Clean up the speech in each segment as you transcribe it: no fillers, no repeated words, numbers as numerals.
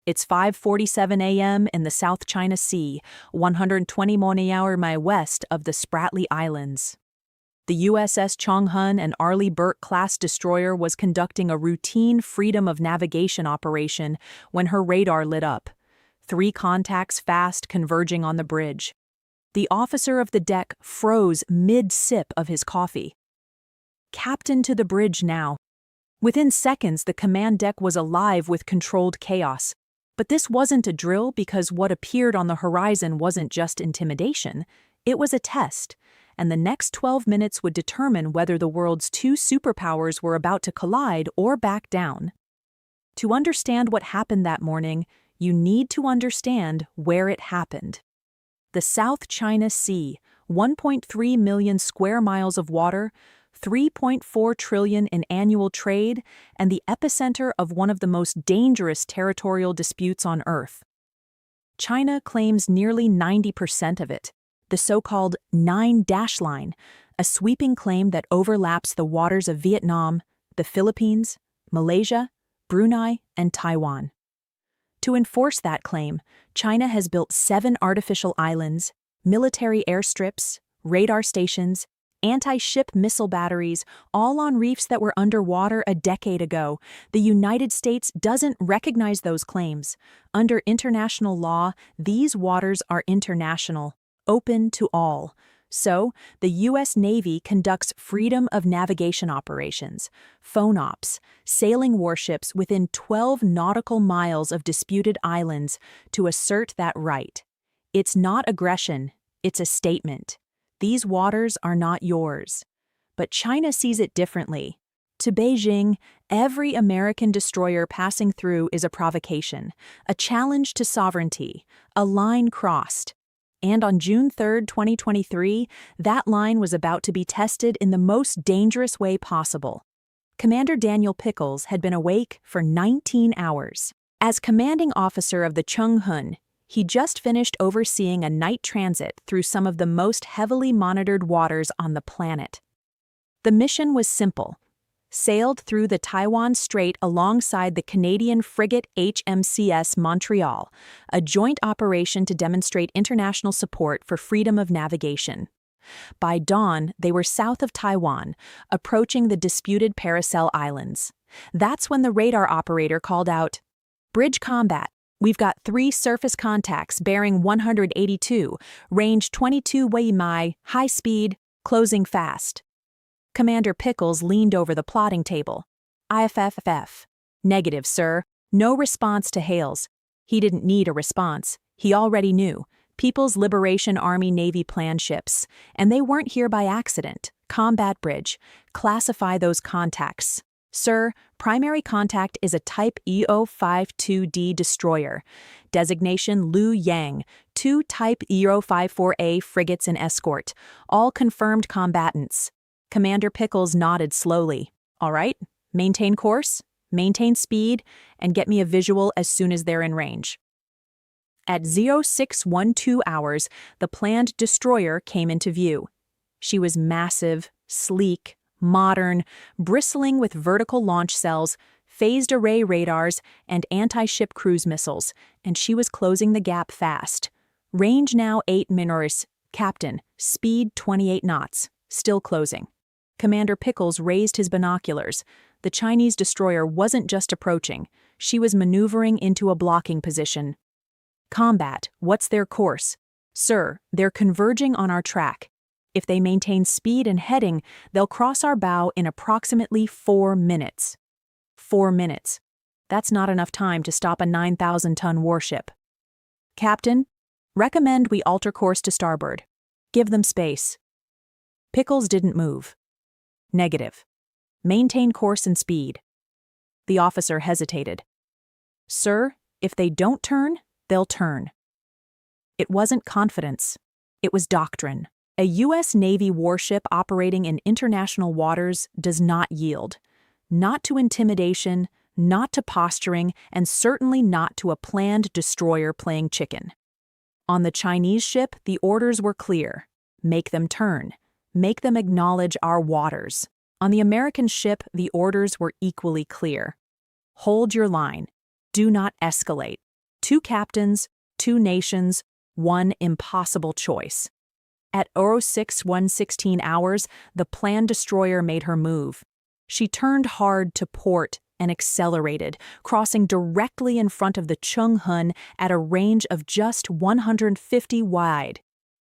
It's 5:47 a.m. in the South China Sea, 120 miles west of the Spratly Islands. The USS Chonghun, an Arleigh Burke-class destroyer, was conducting a routine freedom of navigation operation when her radar lit up. 3 contacts fast converging on the bridge. The officer of the deck froze mid-sip of his coffee. Captain to the bridge now. Within seconds, the command deck was alive with controlled chaos. But this wasn't a drill because what appeared on the horizon wasn't just intimidation. It was a test, and the next 12 minutes would determine whether the world's 2 superpowers were about to collide or back down. To understand what happened that morning, you need to understand where it happened. The South China Sea, 1.3 million square miles of water, 3.4 trillion in annual trade, and the epicenter of one of the most dangerous territorial disputes on Earth. China claims nearly 90% of it, the so-called 9-dash line, a sweeping claim that overlaps the waters of Vietnam, the Philippines, Malaysia, Brunei, and Taiwan. To enforce that claim, China has built 7 artificial islands, military airstrips, radar stations, anti-ship missile batteries, all on reefs that were underwater a decade ago. The United States doesn't recognize those claims. Under international law, these waters are international, open to all. So, the U.S. Navy conducts freedom of navigation operations, FONOPs, sailing warships within 12 nautical miles of disputed islands to assert that right. It's not aggression, it's a statement. These waters are not yours. But China sees it differently. To Beijing, every American destroyer passing through is a provocation, a challenge to sovereignty, a line crossed. And on June 3, 2023, that line was about to be tested in the most dangerous way possible. Commander Daniel Pickles had been awake for 19 hours. As commanding officer of the Chonghun, he just finished overseeing a night transit through some of the most heavily monitored waters on the planet. The mission was simple. Sailed through the Taiwan Strait alongside the Canadian frigate HMCS Montreal, a joint operation to demonstrate international support for freedom of navigation. By dawn, they were south of Taiwan, approaching the disputed Paracel Islands. That's when the radar operator called out, "Bridge combat. We've got 3 surface contacts bearing 182, range 22 Weimai, high speed, closing fast." Commander Pickles leaned over the plotting table. IFFF. "Negative, sir. No response to hails." He didn't need a response. He already knew. People's Liberation Army Navy plan ships. And they weren't here by accident. Combat bridge. Classify those contacts. "Sir, primary contact is a Type EO52D destroyer. Designation Liu Yang. 2 Type EO54A frigates in escort. All confirmed combatants." Commander Pickles nodded slowly. "All right, maintain course, maintain speed, and get me a visual as soon as they're in range." At 0612 hours, the planned destroyer came into view. She was massive, sleek, modern, bristling with vertical launch cells, phased array radars, and anti-ship cruise missiles, and she was closing the gap fast. Range now 8 minors. Captain, speed 28 knots. Still closing. Commander Pickles raised his binoculars. The Chinese destroyer wasn't just approaching. She was maneuvering into a blocking position. "Combat, what's their course?" "Sir, they're converging on our track. If they maintain speed and heading, they'll cross our bow in approximately 4 minutes." 4 minutes. That's not enough time to stop a 9,000-ton warship. "Captain, recommend we alter course to starboard. Give them space." Pickles didn't move. "Negative. Maintain course and speed." The officer hesitated. "Sir, if they don't turn, they'll turn." It wasn't confidence. It was doctrine. A U.S. Navy warship operating in international waters does not yield. Not to intimidation, not to posturing, and certainly not to a planned destroyer playing chicken. On the Chinese ship, the orders were clear. Make them turn. Make them acknowledge our waters. On the American ship, the orders were equally clear. Hold your line. Do not escalate. Two captains, two nations, one impossible choice. At 06:16 hours, the planned destroyer made her move. She turned hard to port and accelerated, crossing directly in front of the Chung-hun at a range of just 150 wide.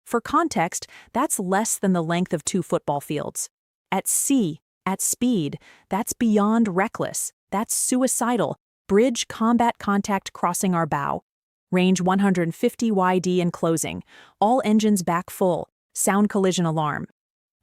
For context, that's less than the length of 2 football fields. At sea, at speed, that's beyond reckless. That's suicidal. Bridge combat contact crossing our bow. Range 150 YD and closing. All engines back full. Sound collision alarm.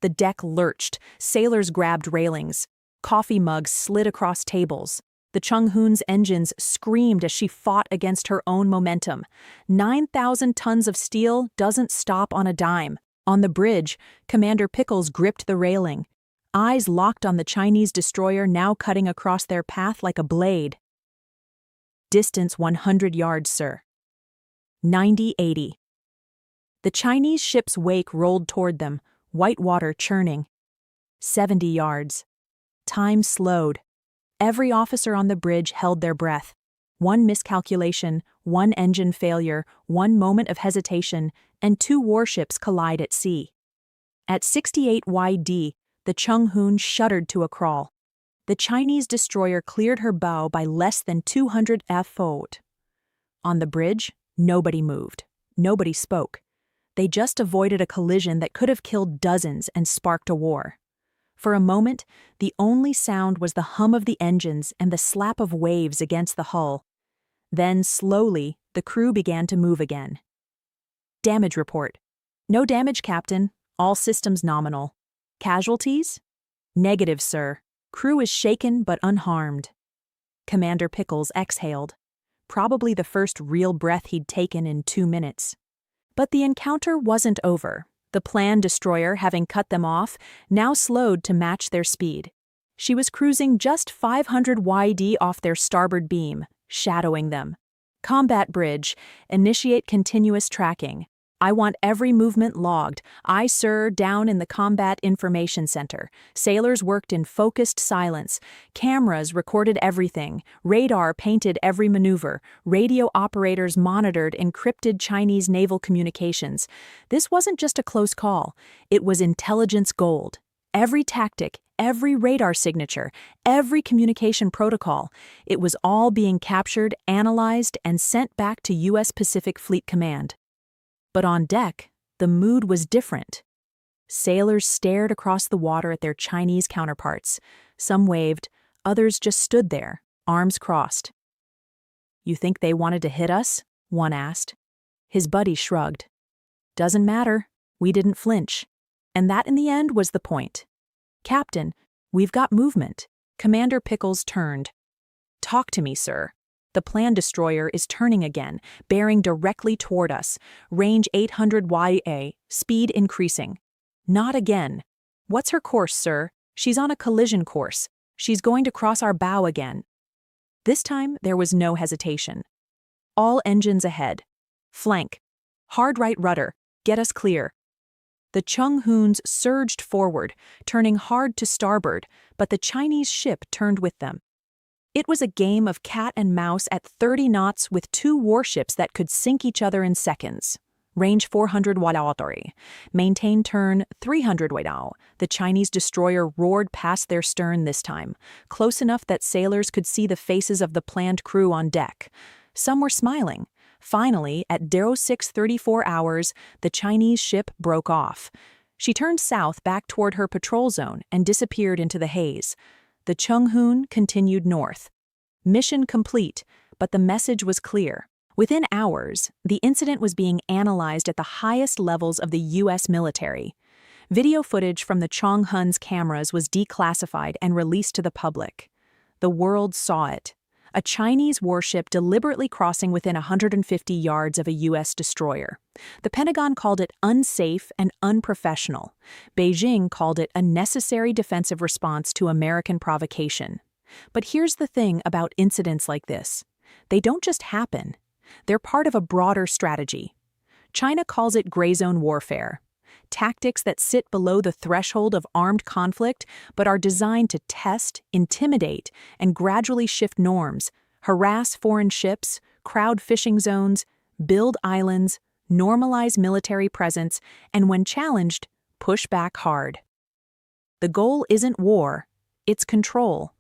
The deck lurched. Sailors grabbed railings. Coffee mugs slid across tables. The Chung-hun's engines screamed as she fought against her own momentum. 9,000 tons of steel doesn't stop on a dime. On the bridge, Commander Pickles gripped the railing. Eyes locked on the Chinese destroyer now cutting across their path like a blade. Distance 100 yards, sir. 90-80. The Chinese ship's wake rolled toward them, white water churning. 70 yards. Time slowed. Every officer on the bridge held their breath. One miscalculation, one engine failure, one moment of hesitation, and 2 warships collide at sea. At 68 YD, the Chung-hun shuddered to a crawl. The Chinese destroyer cleared her bow by less than 200 feet. On the bridge, nobody moved. Nobody spoke. They just avoided a collision that could have killed dozens and sparked a war. For a moment, the only sound was the hum of the engines and the slap of waves against the hull. Then, slowly, the crew began to move again. Damage report. No damage, Captain. All systems nominal. Casualties? Negative, sir. Crew is shaken but unharmed. Commander Pickles exhaled. Probably the first real breath he'd taken in 2 minutes. But the encounter wasn't over. The planned destroyer, having cut them off, now slowed to match their speed. She was cruising just 500 YD off their starboard beam, shadowing them. Combat bridge, initiate continuous tracking. I want every movement logged. I, sir, down in the Combat Information Center. Sailors worked in focused silence. Cameras recorded everything. Radar painted every maneuver. Radio operators monitored encrypted Chinese naval communications. This wasn't just a close call. It was intelligence gold. Every tactic, every radar signature, every communication protocol. It was all being captured, analyzed, and sent back to U.S. Pacific Fleet Command. But on deck, the mood was different. Sailors stared across the water at their Chinese counterparts. Some waved, others just stood there, arms crossed. "You think they wanted to hit us?" one asked. His buddy shrugged. "Doesn't matter, we didn't flinch." And that in the end was the point. "Captain, we've got movement." Commander Pickles turned. "Talk to me, sir." The planned destroyer is turning again, bearing directly toward us. Range 800 YA, speed increasing. Not again. "What's her course, sir?" "She's on a collision course. She's going to cross our bow again." This time, there was no hesitation. All engines ahead. Flank. Hard right rudder. Get us clear. The Chung-huns surged forward, turning hard to starboard, but the Chinese ship turned with them. It was a game of cat and mouse at 30 knots with 2 warships that could sink each other in seconds. Range 400 watt. Maintain turn 300 watt. The Chinese destroyer roared past their stern this time, close enough that sailors could see the faces of the planned crew on deck. Some were smiling. Finally, at 06:34 hours, the Chinese ship broke off. She turned south back toward her patrol zone and disappeared into the haze. The Chung-hun continued north. Mission complete, but the message was clear. Within hours, the incident was being analyzed at the highest levels of the U.S. military. Video footage from the Chung-hun's cameras was declassified and released to the public. The world saw it. A Chinese warship deliberately crossing within 150 yards of a U.S. destroyer. The Pentagon called it unsafe and unprofessional. Beijing called it a necessary defensive response to American provocation. But here's the thing about incidents like this. They don't just happen. They're part of a broader strategy. China calls it gray zone warfare. Tactics that sit below the threshold of armed conflict but are designed to test, intimidate, and gradually shift norms, harass foreign ships, crowd fishing zones, build islands, normalize military presence, and when challenged, push back hard. The goal isn't war, it's control.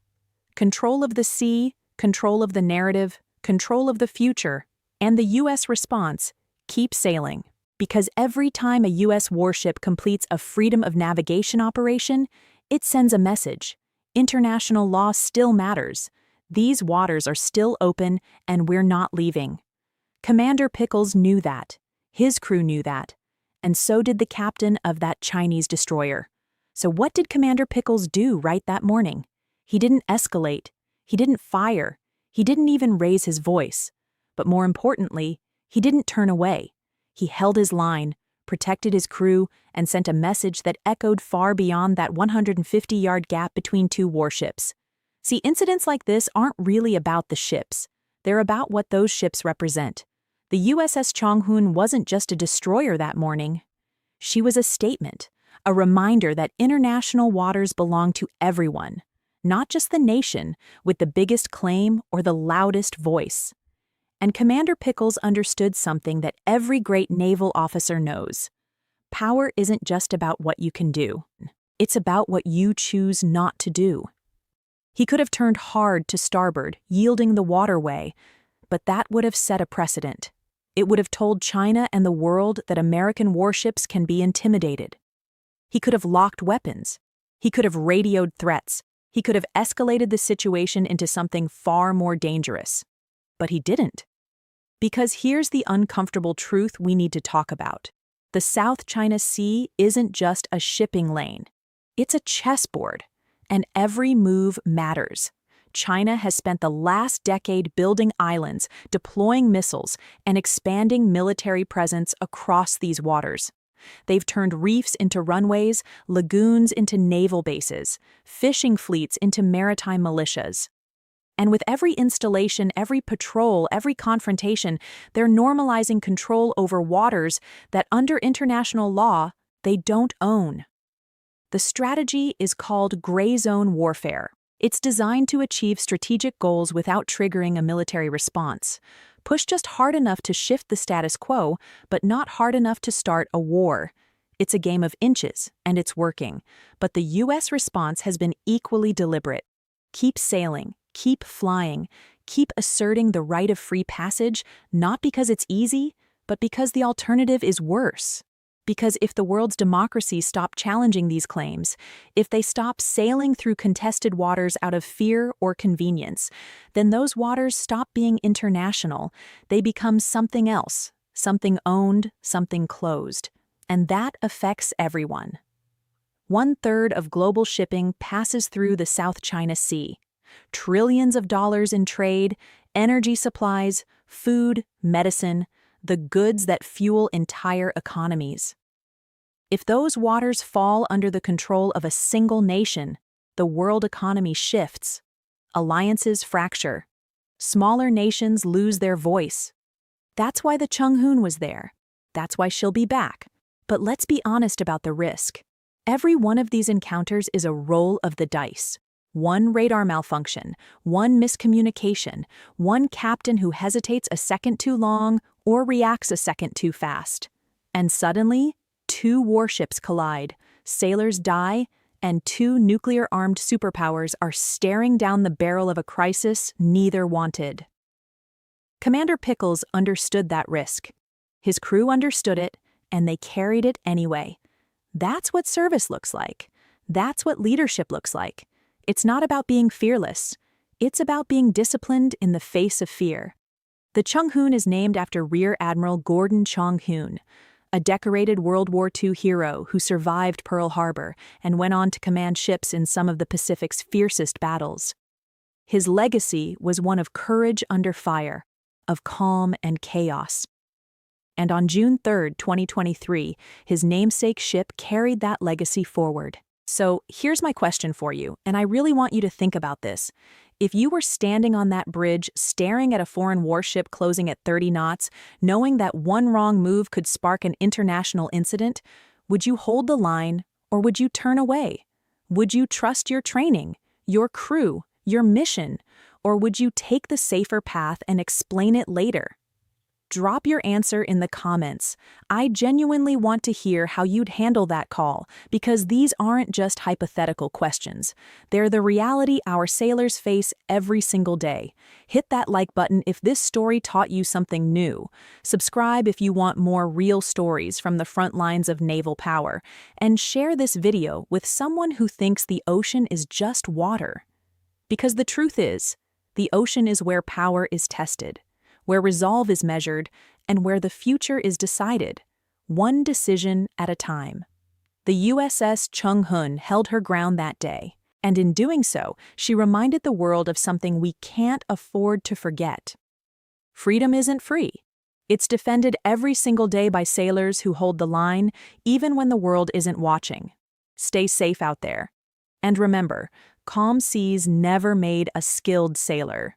Control of the sea, control of the narrative, control of the future, and the U.S. response: keep sailing. Because every time a U.S. warship completes a freedom of navigation operation, it sends a message. International law still matters. These waters are still open, and we're not leaving. Commander Pickles knew that. His crew knew that. And so did the captain of that Chinese destroyer. So what did Commander Pickles do right that morning? He didn't escalate. He didn't fire. He didn't even raise his voice. But more importantly, he didn't turn away. He held his line, protected his crew, and sent a message that echoed far beyond that 150-yard gap between two warships. See, incidents like this aren't really about the ships. They're about what those ships represent. The USS Chonghun wasn't just a destroyer that morning. She was a statement, a reminder that international waters belong to everyone, not just the nation with the biggest claim or the loudest voice. And Commander Pickles understood something that every great naval officer knows. Power isn't just about what you can do. It's about what you choose not to do. He could have turned hard to starboard, yielding the waterway, but that would have set a precedent. It would have told China and the world that American warships can be intimidated. He could have locked weapons. He could have radioed threats. He could have escalated the situation into something far more dangerous. But he didn't. Because here's the uncomfortable truth we need to talk about. The South China Sea isn't just a shipping lane. It's a chessboard, and every move matters. China has spent the last decade building islands, deploying missiles, and expanding military presence across these waters. They've turned reefs into runways, lagoons into naval bases, fishing fleets into maritime militias. And with every installation, every patrol, every confrontation, they're normalizing control over waters that under international law, they don't own. The strategy is called gray zone warfare. It's designed to achieve strategic goals without triggering a military response. Push just hard enough to shift the status quo, but not hard enough to start a war. It's a game of inches, and it's working. But the U.S. response has been equally deliberate. Keep sailing. Keep flying, keep asserting the right of free passage, not because it's easy, but because the alternative is worse. Because if the world's democracies stop challenging these claims, if they stop sailing through contested waters out of fear or convenience, then those waters stop being international. They become something else, something owned, something closed. And that affects everyone. 1/3 of global shipping passes through the South China Sea. Trillions of dollars in trade, energy supplies, food, medicine, the goods that fuel entire economies. If those waters fall under the control of a single nation, the world economy shifts. Alliances fracture. Smaller nations lose their voice. That's why the Chonghun was there. That's why she'll be back. But let's be honest about the risk. Every one of these encounters is a roll of the dice. One radar malfunction, one miscommunication, one captain who hesitates a second too long or reacts a second too fast. And suddenly, two warships collide, sailors die, and two nuclear-armed superpowers are staring down the barrel of a crisis neither wanted. Commander Pickles understood that risk. His crew understood it, and they carried it anyway. That's what service looks like. That's what leadership looks like. It's not about being fearless. It's about being disciplined in the face of fear. The Chonghun is named after Rear Admiral Gordon Chonghun, a decorated World War II hero who survived Pearl Harbor and went on to command ships in some of the Pacific's fiercest battles. His legacy was one of courage under fire, of calm and chaos. And on June 3, 2023, his namesake ship carried that legacy forward. So here's my question for you, and I really want you to think about this. If you were standing on that bridge, staring at a foreign warship closing at 30 knots, knowing that one wrong move could spark an international incident, would you hold the line or would you turn away? Would you trust your training, your crew, your mission, or would you take the safer path and explain it later? Drop your answer in the comments. I genuinely want to hear how you'd handle that call, because these aren't just hypothetical questions. They're the reality our sailors face every single day. Hit that like button if this story taught you something new. Subscribe if you want more real stories from the front lines of naval power. And share this video with someone who thinks the ocean is just water. Because the truth is, the ocean is where power is tested, where resolve is measured, and where the future is decided, one decision at a time. The USS Chung Hun held her ground that day, and in doing so, she reminded the world of something we can't afford to forget. Freedom isn't free. It's defended every single day by sailors who hold the line, even when the world isn't watching. Stay safe out there. And remember, calm seas never made a skilled sailor.